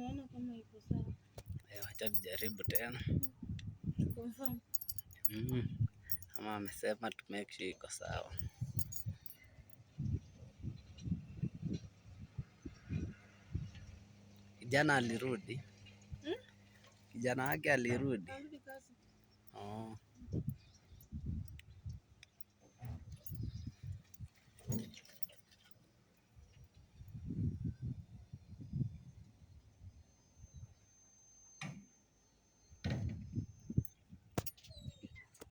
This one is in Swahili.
Unaona kama iko sawa? Acha tujaribu tena. Confirm. Ama amesema to make sure iko sawa. Kijana alirudi. Kijana wake alirudi. Alirudi kazi. Oh.